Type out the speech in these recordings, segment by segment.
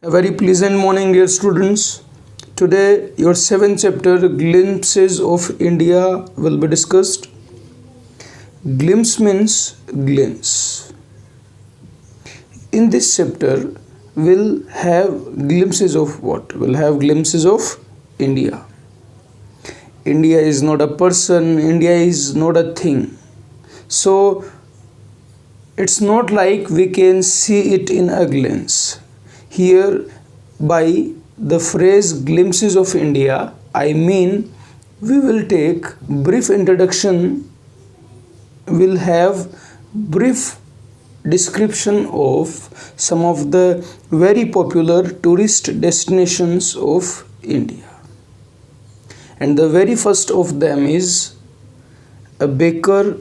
A very pleasant morning, dear students. Today, your seventh chapter, Glimpses of India, will be discussed. Glimpse means glimpse. In this chapter, we'll have glimpses of what? We'll have glimpses of India. India is not a person, India is not a thing. So, it's not like we can see it in a glance. Here, by the phrase glimpses of India, I mean we will take brief introduction, will have brief description of some of the very popular tourist destinations of India. And the very first of them is A Baker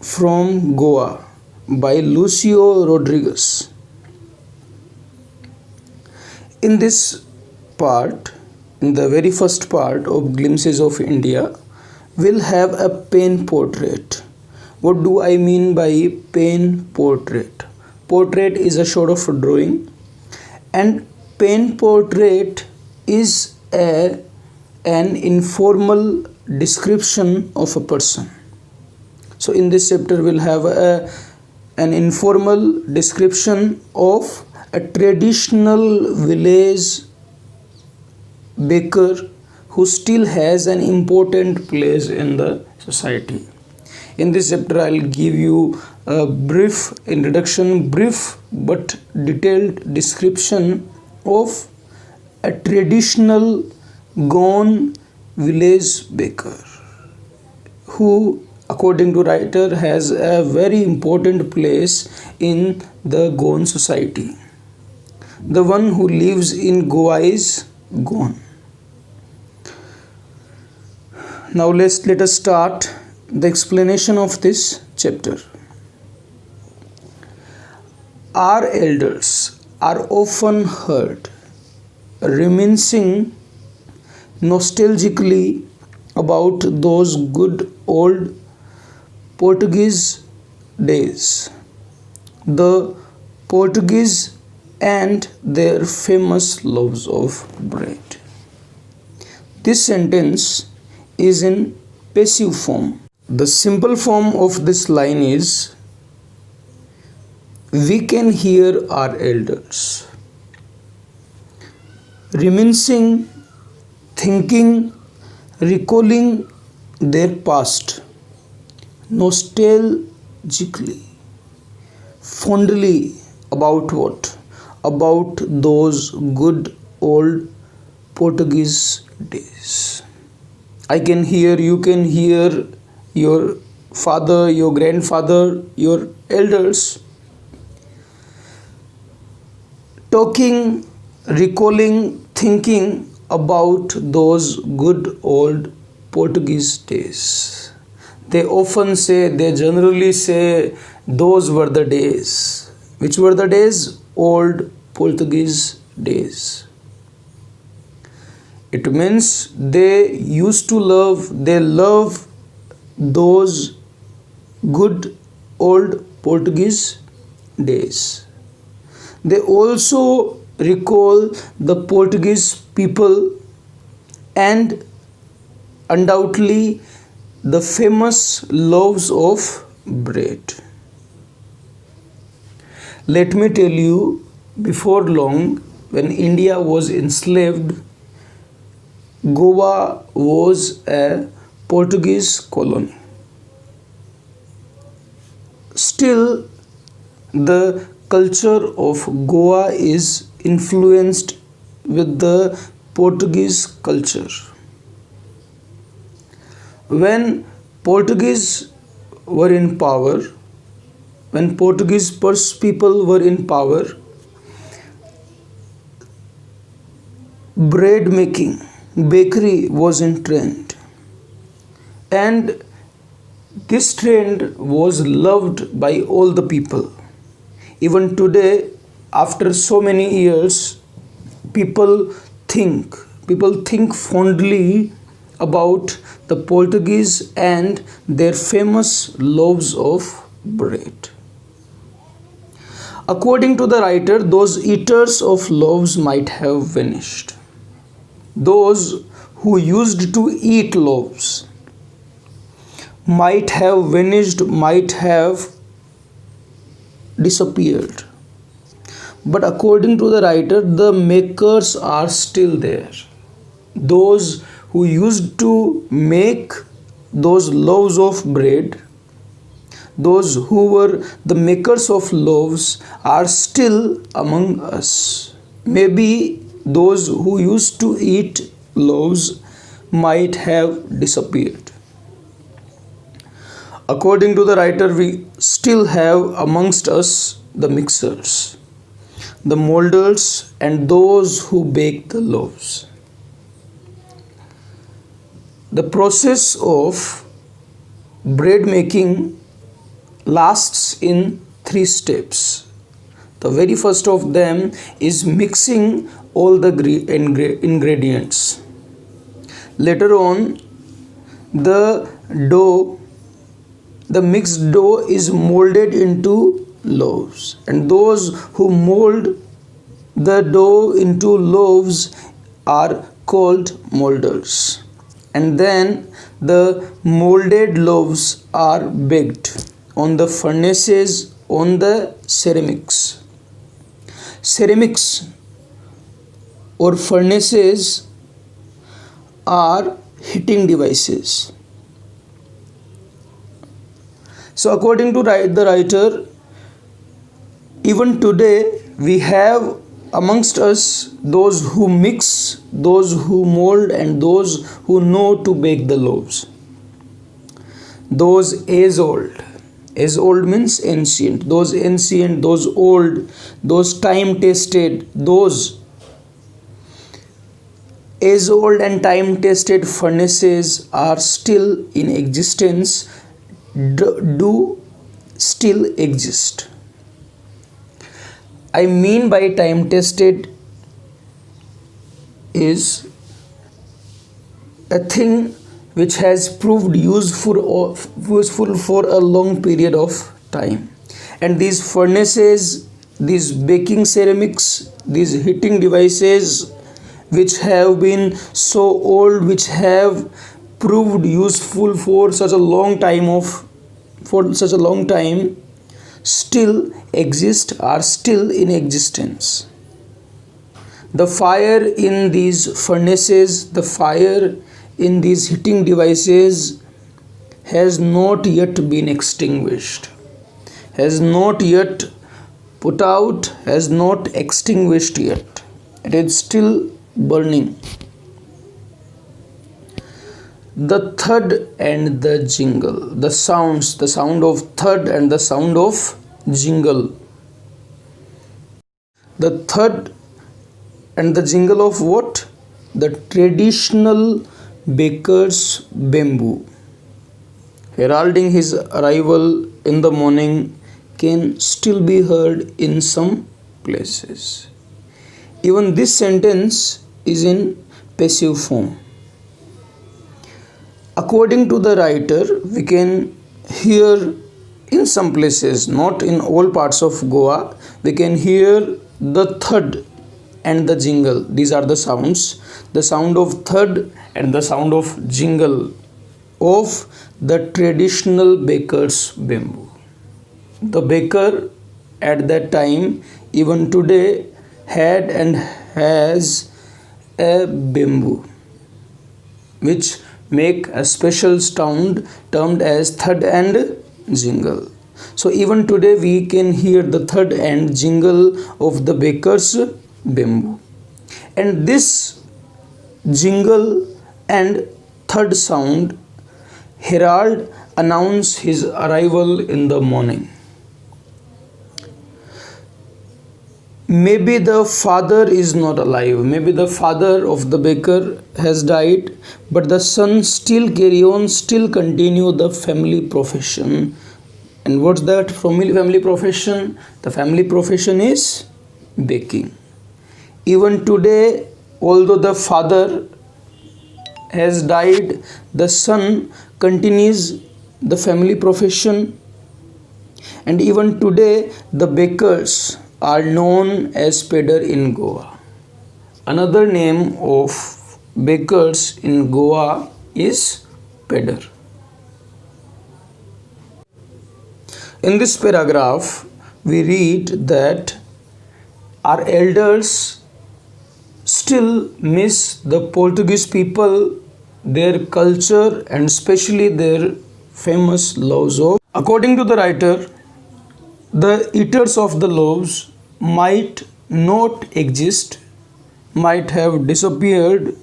from Goa by Lucio Rodriguez. In this part, in the very first part of Glimpses of India, we'll have a pen portrait. What do I mean by pen portrait? Portrait is a sort of drawing, and pen portrait is an informal description of a person. So in this chapter we'll have an informal description of a traditional village baker who still has an important place in the society. In this chapter I'll give you a brief introduction, brief but detailed description of a traditional Goan village baker who, according to writer, has a very important place in the Goan society. The one who lives in Goa is Goan. Now let us start the explanation of this chapter. Our elders are often heard reminiscing nostalgically about those good old Portuguese days. The Portuguese and their famous loaves of bread. This sentence is in passive form. The simple form of this line is we can hear our elders reminiscing, thinking, recalling their past nostalgically, fondly about what? About those good old Portuguese days. I can hear, you can hear your father, your grandfather, your elders talking, recalling, thinking about those good old Portuguese days. They often say, they generally say, those were the days. Which were the days? Old Portuguese days. It means they used to love, they love those good old Portuguese days. They also recall the Portuguese people and undoubtedly the famous loaves of bread. Let me tell you, before long, when India was enslaved, Goa was a Portuguese colony. Still, the culture of Goa is influenced with the Portuguese culture. When Portuguese were in power, when Portuguese people were in power, bread making, bakery was in trend, and this trend was loved by all the people. Even today, after so many years, people think fondly about the Portuguese and their famous loaves of bread. According to the writer, those eaters of loaves might have vanished. Those who used to eat loaves might have vanished, might have disappeared. But according to the writer, the makers are still there. Those who used to make those loaves of bread, those who were the makers of loaves, are still among us. Maybe those who used to eat loaves might have disappeared. According to the writer, we still have amongst us the mixers, the molders, and those who bake the loaves. The process of bread making lasts in 3 steps. The very first of them is mixing all the ingredients. Later on, the mixed dough is molded into loaves, and those who mold the dough into loaves are called molders. And then the molded loaves are baked on the furnaces, on the ceramics. Ceramics or furnaces are heating devices. So according to the writer, even today we have amongst us those who mix, those who mold, and those who know to bake the loaves. Those as old means ancient, those ancient, those old, those time tested, those as old and time tested furnaces are still in existence, do still exist. I mean by time tested is a thing which has proved useful for a long period of time. And these furnaces, these baking ceramics, these heating devices which have been so old, which have proved useful for such a long time, still exist, are still in existence. The fire in these furnaces, the fire in these heating devices has not yet been extinguished, has not yet put out, has not extinguished yet. It is still burning. The thud and the jingle, the sound of thud and the sound of jingle. The thud and the jingle of what? The traditional baker's bamboo, heralding his arrival in the morning, can still be heard in some places. Even this sentence is in passive form. According to the writer, we can hear in some places, not in all parts of Goa, we can hear the thud and the jingle. These are the sounds, the sound of thud and the sound of jingle of the traditional baker's bamboo. The baker at that time, even today, had and has a bamboo which make a special sound termed as thud and jingle. So even today we can hear the thud and jingle of the baker's bamboo. And this jingle and thud sound herald announce his arrival in the morning. Maybe the father is not alive, maybe the father of the baker has died, but the son still continue the family profession. And what's that family profession? The family profession is baking. Even today, although the father has died, the son continues the family profession. And even today, the bakers are known as pedder in Goa. Another name of bakers in Goa is pedder. In this paragraph, we read that our elders still miss the Portuguese people, their culture, and especially their famous loaves of. According to the writer, the eaters of the loaves might not exist, might have disappeared,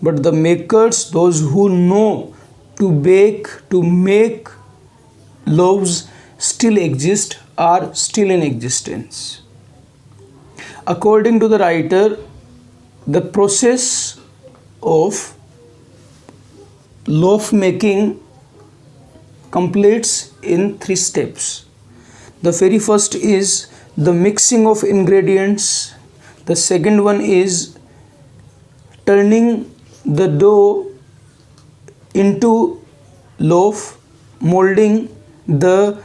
but the makers, those who know to bake, to make loaves, still exist, are still in existence. According to the writer, the process of loaf making completes in 3 steps. The very first is the mixing of ingredients. The second one is turning the dough into loaf, molding the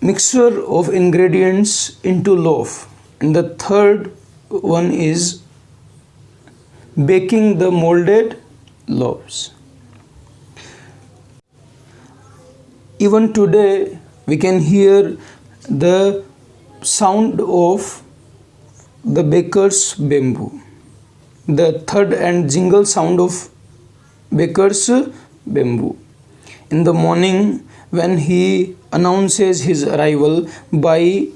mixture of ingredients into loaf, and the third one is baking the molded loaves. Even today we can hear the sound of the baker's bamboo, the thud and jingle sound of baker's bamboo. In the morning, when he announces his arrival by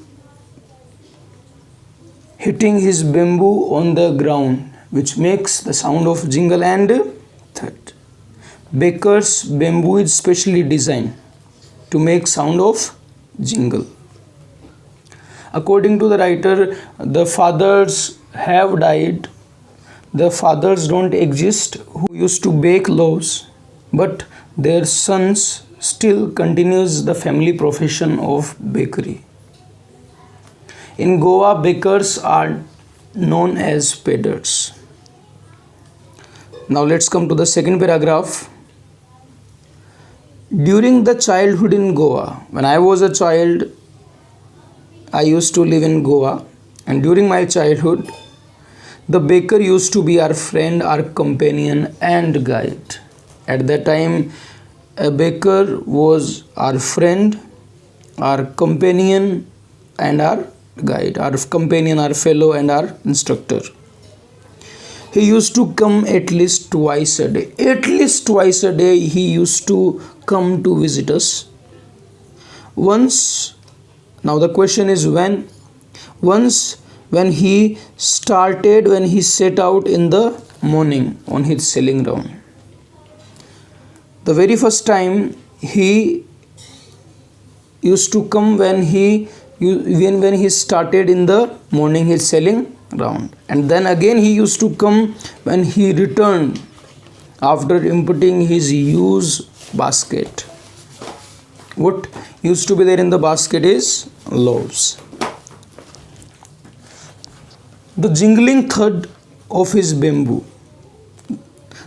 hitting his bamboo on the ground, which makes the sound of jingle and thud. Baker's bamboo is specially designed to make sound of jingle. According to the writer, the fathers have died. The fathers don't exist who used to bake loaves, but their sons still continues the family profession of bakery. In Goa, bakers are known as pedders. Now let's come to the second paragraph. During the childhood in Goa, when I was a child, I used to live in Goa, and during my childhood, the baker used to be our friend, our companion, and guide. At that time, a baker was our friend, our companion, and our guide, our companion, our fellow, and our instructor. He used to come at least twice a day. At least twice a day, he used to come to visit us. Once, now the question is when? Once, when he set out in the morning on his selling round. The very first time he used to come when he started in the morning his selling round, and then again he used to come when he returned after emptying his used basket. What used to be there in the basket is loaves. The jingling thud of his bamboo,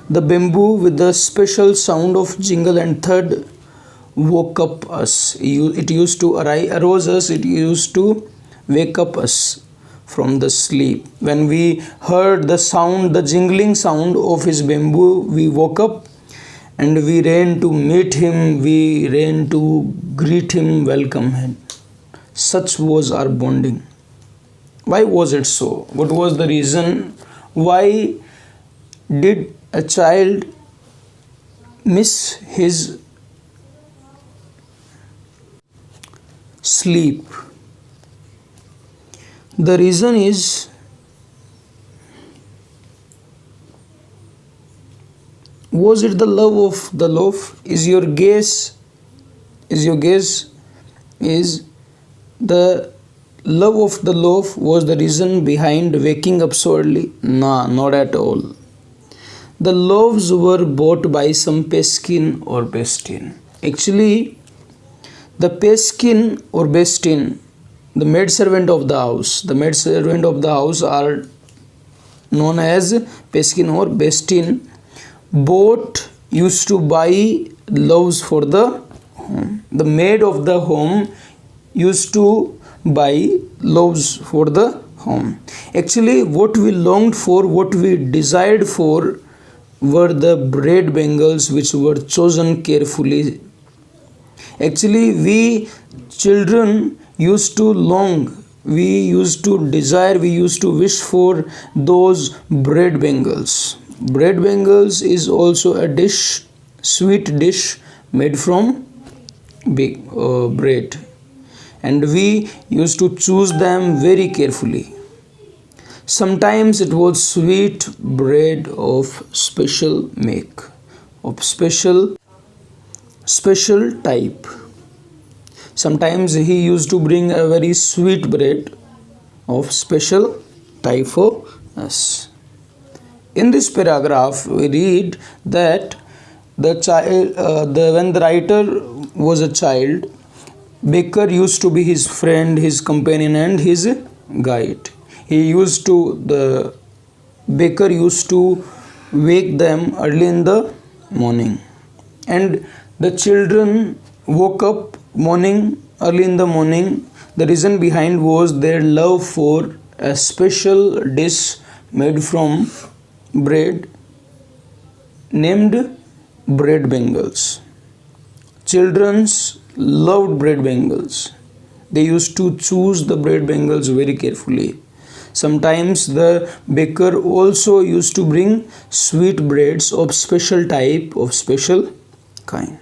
the bamboo with the special sound of jingle and thud, woke up us. It used to arouse us. It used to wake up us from the sleep. When we heard the sound, the jingling sound of his bamboo, we woke up and we ran to meet him. We ran to greet him, welcome him. Such was our bonding. Why was it so? What was the reason? Why did a child miss his sleep? The reason is was it the love of the loaf? Is your guess is the love of the loaf was the reason behind waking up so early? Nah, not at all. The loaves were bought by some peskin or bestin. Actually, the peskin or bestin, the maidservant of the house are known as peskin or bestin. Both used to buy loaves for the home. The maid of the home used to buy loaves for the home. Actually, what we longed for, what we desired for, were the bread bangles which were chosen carefully. Actually, we children used to long, we used to desire, we used to wish for those bread bangles. Bread bangles is also a dish, sweet dish made from big bread, and we used to choose them very carefully. Sometimes it was sweet bread of special make, of special type. Sometimes he used to bring a very sweet bread of special type for us. In this paragraph, we read that when the writer was a child, baker used to be his friend, his companion, and his guide. The baker used to wake them early in the morning, and the children woke up early in the morning. The reason behind was their love for a special dish made from bread named bread bangles. Childrens loved bread bangles. They used to choose the bread bangles very carefully. Sometimes the baker also used to bring sweet breads of special type, of special kind.